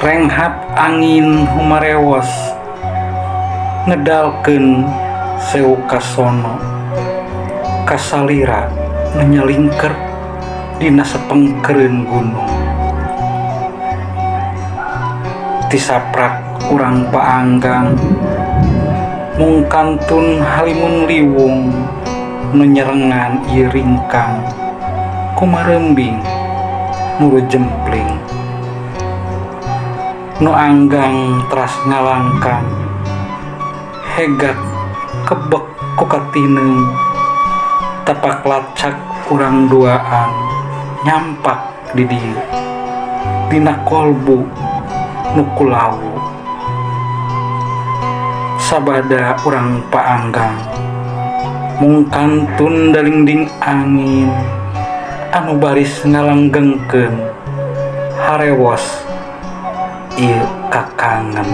Renghat angin humarewos ngedalkeun sewu kasono kasalira menyelingker dina sepengkereun gunung. Tisaprak urang paanggang mung kantun halimun liwung nu nyerengan ieu ringkang kumarembing nu jempling nu anggang teras ngalangkang hegat kebek ku katineng tapak lacak urang duaan nyampak di dieu dina kolbu nu kulawu. Sabada urang paanggang mung kantun dalingding angin anu baris ngalanggengkeun harewos ieu kakangen.